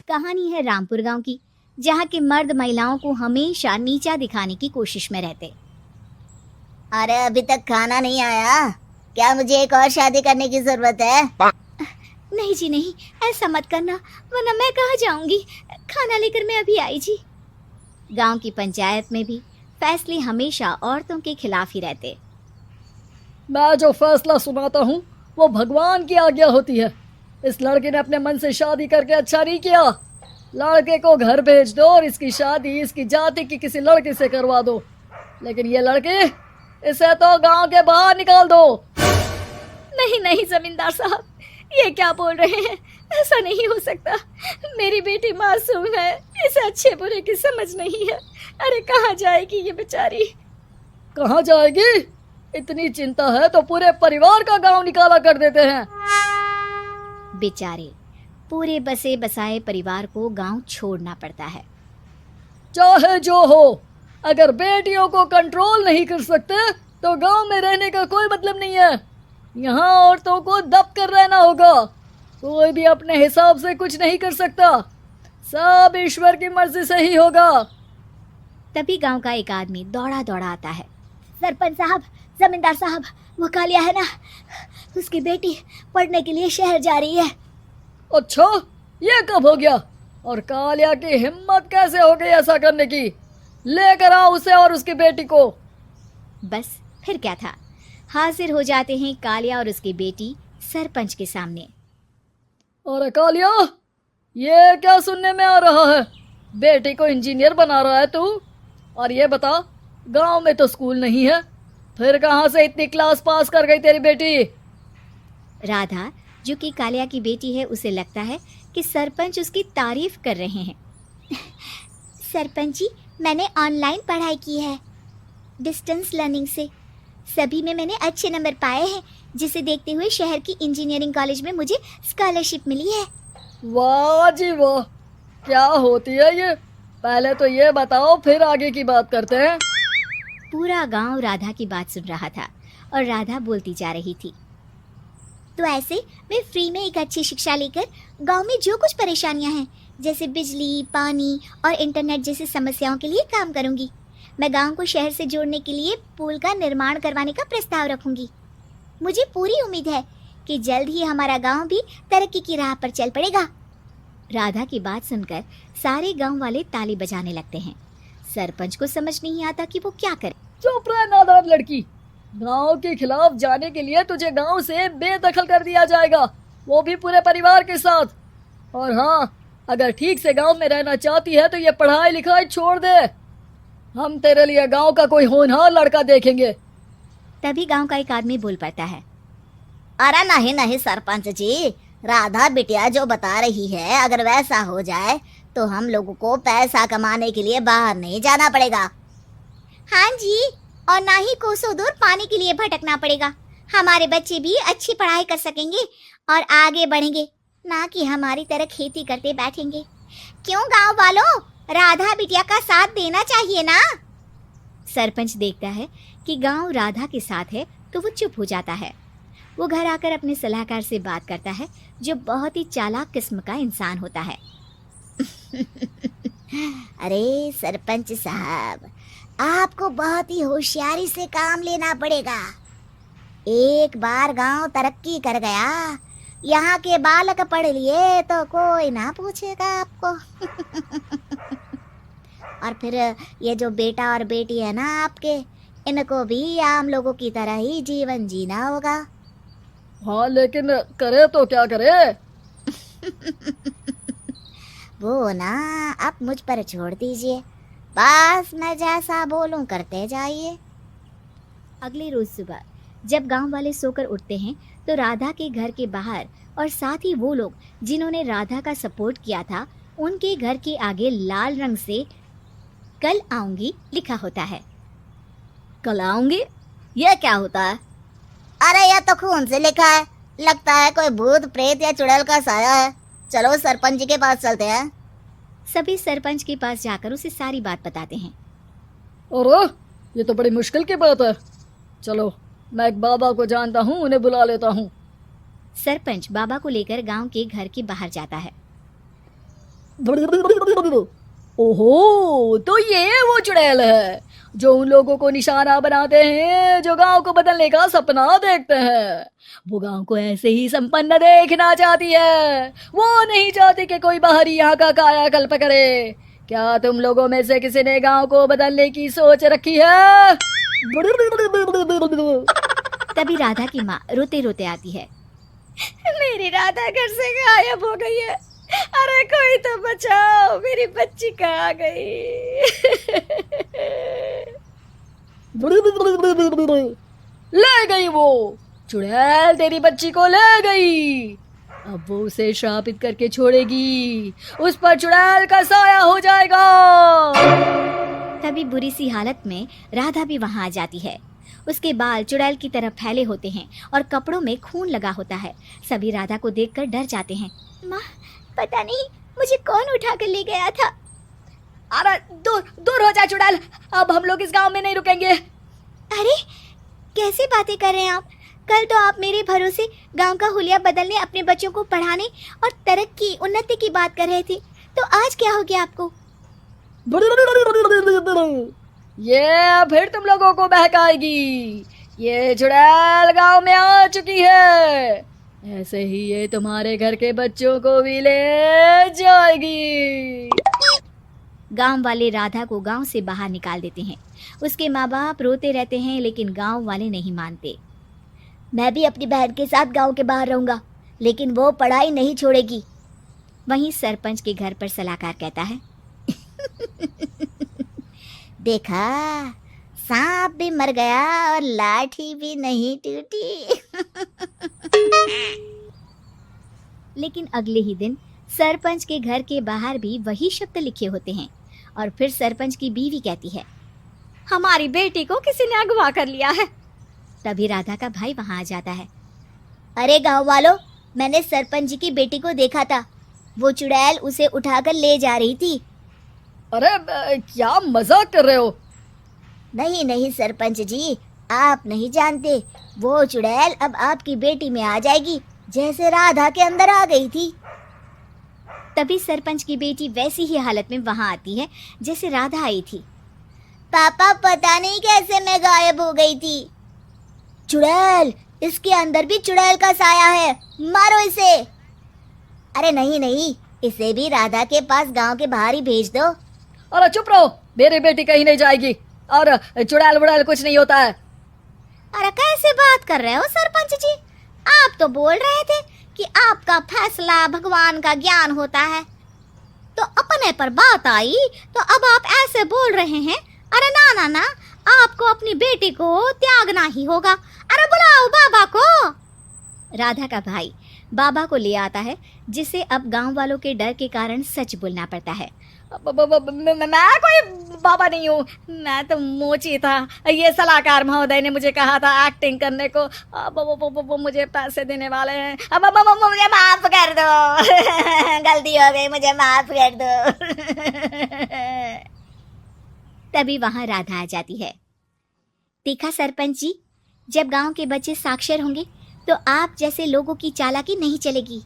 कहानी है रामपुर गांव की, जहां के मर्द महिलाओं को हमेशा नीचा दिखाने की कोशिश में रहते। अरे अभी तक खाना नहीं आया, क्या मुझे एक और शादी करने की जरूरत है? नहीं जी नहीं, ऐसा मत करना, वरना मैं कहाँ जाऊंगी। खाना लेकर मैं अभी आई जी। गांव की पंचायत में भी फैसले हमेशा औरतों के खिलाफ ही रहते। मैं जो फैसला सुनाता हूँ वो भगवान की आज्ञा होती है। इस लड़के ने अपने मन से शादी करके अच्छा नहीं किया। लड़के को घर भेज दो और इसकी शादी इसकी जाति की किसी लड़के से करवा दो, लेकिन ये लड़की, इसे तो गांव के बाहर निकाल दो। नहीं नहीं जमींदार साहब, ये क्या बोल रहे हैं? ऐसा नहीं हो सकता। मेरी बेटी मासूम है, इसे अच्छे बुरे की समझ नहीं है। अरे कहाँ जाएगी ये बेचारी? कहाँ जाएगी? इतनी चिंता है तो पूरे परिवार का गांव निकाला कर देते हैं। बेचारे पूरे बसे बसाए परिवार को गांव छोड़ना पड़ता है। चाहे जो हो, अगर बेटियों को कंट्रोल नहीं कर सकते तो गांव में रहने का कोई मतलब नहीं है। यहाँ औरतों को दब कर रहना होगा। कोई भी अपने हिसाब से कुछ नहीं कर सकता, सब ईश्वर की मर्जी से ही होगा। तभी गांव का एक आदमी दौड़ा दौड़ा आता है। सरपंच साहब, जमींदार साहब, वो कालिया है ना, उसकी बेटी पढ़ने के लिए शहर जा रही है। अच्छा, ये कब हो गया? और कालिया की हिम्मत कैसे हो गई ऐसा करने की? लेकर आओ उसे और उसकी बेटी को। बस फिर क्या था, हाजिर हो जाते हैं कालिया और उसकी बेटी सरपंच के सामने। अरे कालिया, ये क्या सुनने में आ रहा है? बेटी को इंजीनियर बना रहा है तू? और ये बता, गांव में तो स्कूल नहीं है, फिर कहां से इतनी क्लास पास कर गई तेरी बेटी? राधा, जो कि कालिया की बेटी है, उसे लगता है कि सरपंच उसकी तारीफ कर रहे हैं। सरपंच जी, मैंने ऑनलाइन पढ़ाई की है, डिस्टेंस लर्निंग से। सभी में मैंने अच्छे नंबर पाए हैं, जिसे देखते हुए शहर की इंजीनियरिंग कॉलेज में मुझे स्कॉलरशिप मिली है। वाह जी वाह, क्या होती है ये? पहले तो ये बताओ, फिर आगे की बात करते हैं। पूरा गांव राधा की बात सुन रहा था और राधा बोलती जा रही थी। तो ऐसे मैं फ्री में एक अच्छी शिक्षा लेकर गांव में जो कुछ परेशानियां हैं, जैसे बिजली, पानी और इंटरनेट जैसी समस्याओं के लिए काम करूंगी। मैं गांव को शहर से जोड़ने के लिए पुल का निर्माण करवाने का प्रस्ताव रखूंगी। मुझे पूरी उम्मीद है कि जल्द ही हमारा गांव भी तरक्की की राह पर चल पड़ेगा। राधा की बात सुनकर सारे गांव वाले ताली बजाने लगते हैं। सरपंच को समझ नहीं आता कि वो क्या करे। चुप रह नादान लड़की, गांव के खिलाफ जाने के लिए तुझे गांव से बेदखल कर दिया जाएगा, वो भी पूरे परिवार के साथ। और हाँ, अगर ठीक से गांव में रहना चाहती है तो ये पढ़ाई लिखाई छोड़ दे। हम तेरे लिए गांव का कोई होनहार लड़का देखेंगे। तभी गांव का एक आदमी बोल पड़ता है। अरे नहीं नहीं सरपंच जी, राधा बिटिया जो बता रही है, अगर वैसा हो जाए तो हम लोगों को पैसा कमाने के लिए बाहर नहीं जाना पड़ेगा। हाँ जी, और ना ही कोसों दूर पानी के लिए भटकना पड़ेगा। हमारे बच्चे भी अच्छी पढ़ाई कर सकेंगे और आगे बढ़ेंगे, ना कि हमारी तरह खेती करते बैठेंगे। क्यों गांव वालों, राधा बिटिया का साथ देना चाहिए ना। सरपंच देखता है कि गांव राधा के साथ है तो वो चुप हो जाता है। वो घर आकर अपने सलाहकार से बात करता है, जो बहुत ही चालाक किस्म का इंसान होता है। अरे सरपंच साहब, आपको बहुत ही होशियारी से काम लेना पड़ेगा। एक बार गांव तरक्की कर गया, यहाँ के बालक पढ़ लिए तो कोई ना पूछेगा आपको। और फिर ये जो बेटा और बेटी है ना आपके, इनको भी आम लोगों की तरह ही जीवन जीना होगा। हाँ, लेकिन करे तो क्या करे? वो ना आप मुझ पर छोड़ दीजिए, बस मैं जैसा बोलूं करते जाइए। अगले रोज सुबह जब गांव वाले सोकर उठते हैं तो राधा के घर के बाहर और साथ ही वो लोग जिन्होंने राधा का सपोर्ट किया था, उनके घर के आगे लाल रंग से कल आऊंगी लिखा होता है। कल आऊंगी? ये क्या होता है? अरे यह तो खून से लिखा है, लगता है कोई भूत प्रेत या चुड़ैल का साया है। चलो सरपंच जी के पास चलते हैं। सभी सरपंच के पास जाकर उसे सारी बात बताते हैं। और ये तो बड़ी मुश्किल की बात है। चलो, मैं एक बाबा को जानता हूँ, उन्हें बुला लेता हूँ। सरपंच बाबा को लेकर गांव के घर के बाहर जाता है। ओहो, तो ये वो चुड़ैल है जो उन लोगों को निशाना बनाते हैं जो गांव को बदलने का सपना देखते हैं। वो गांव को ऐसे ही संपन्न देखना चाहती है। वो नहीं चाहती कि कोई बाहरी यहाँ का कायाकल्प करे। क्या तुम लोगों में से किसी ने गांव को बदलने की सोच रखी है? तभी राधा की माँ रोते रोते आती है। मेरी राधा घर से गायब हो गई है। अरे कोई तो बचाओ, मेरी बच्ची कहाँ गई? ले गई वो चुड़ैल, तेरी बच्ची को ले गई। अब वो उसे श्रापित करके छोड़ेगी। उस पर चुड़ैल का साया हो जाएगा। तभी बुरी सी हालत में राधा भी वहां आ जाती है। उसके बाल चुड़ैल की तरह फैले होते हैं और कपड़ों में खून लगा होता है। सभी राधा को देखकर डर जाते हैं। माँ, पता नहीं मुझे कौन उठा कर ले गया था। अरे दूर दूर हो जा चुड़ैल, अब हम लोग इस गांव में नहीं रुकेंगे। अरे कैसी बातें कर रहे हैं आप? कल तो आप मेरे भरोसे गांव का हुलिया बदलने, अपने बच्चों को पढ़ाने और तरक्की उन्नति की बात कर रहे थे, तो आज क्या हो गया आपको? ये फिर तुम लोगों को बहकाएगी। ये चुड़ैल गांव में आ चुकी है। ऐसे ही ये तुम्हारे घर के बच्चों को भी ले जाएगी। गांव वाले राधा को गांव से बाहर निकाल देते हैं। उसके माँ बाप रोते रहते हैं, लेकिन गांव वाले नहीं मानते। मैं भी अपनी बहन के साथ गांव के बाहर रहूंगा, लेकिन वो पढ़ाई नहीं छोड़ेगी। वहीं सरपंच के घर पर सलाहकार कहता है, देखा, सांप भी मर गया और लाठी भी नहीं टूटी। लेकिन अगले ही दिन सरपंच के घर के बाहर भी वही शब्द लिखे होते हैं। और फिर सरपंच की बीवी कहती है, हमारी बेटी को किसी ने अगवा कर लिया है। तभी राधा का भाई वहां आ जाता है। अरे गांव वालों, मैंने सरपंच जी की बेटी को देखा था। वो चुड़ैल उसे उठाकर ले जा रही थी। अरे क्या मजाक कर रहे हो? नहीं नहीं सरपंच जी, आप नहीं जानते। वो चुड़ैल अब आपकी बेटी में आ जाएगी, जैसे राधा के अंदर आ गई थी। तभी सरपंच की बेटी वैसी ही हालत में वहां आती है जैसे राधा आई थी। पापा, पता नहीं कैसे मैं गायब हो गई थी। चुड़ैल, इसके अंदर भी चुड़ैल का साया है, मारो इसे। अरे नहीं नहीं, इसे भी राधा के पास गांव के बाहर ही भेज दो। अरे चुप रहो, मेरी बेटी कहीं नहीं जाएगी और चुड़ैल वुड़ैल कुछ नहीं होता है। अरे कैसे बात कर रहे हो सरपंच जी? आप तो बोल रहे थे कि आपका फैसला भगवान का ज्ञान होता है, तो अपने पर बात आई तो अब आप ऐसे बोल रहे हैं। अरे ना ना ना, आपको अपनी बेटी को त्यागना ही होगा। अरे बुलाओ बाबा को। राधा का भाई बाबा को ले आता है, जिसे अब गांव वालों के डर के कारण सच बोलना पड़ता है। मैं कोई बाबा नहीं हूँ, मैं तो मोची था। ये सलाहकार महोदय ने मुझे कहा था एक्टिंग करने को। वो मुझे पैसे देने वाले हैं। अब मुझे माफ कर दो। गलती हो गई, मुझे माफ कर दो। तभी वहां राधा आ जाती है। देखा सरपंच जी, जब गांव के बच्चे साक्षर होंगे तो आप जैसे लोगों की चालाकी नहीं चलेगी।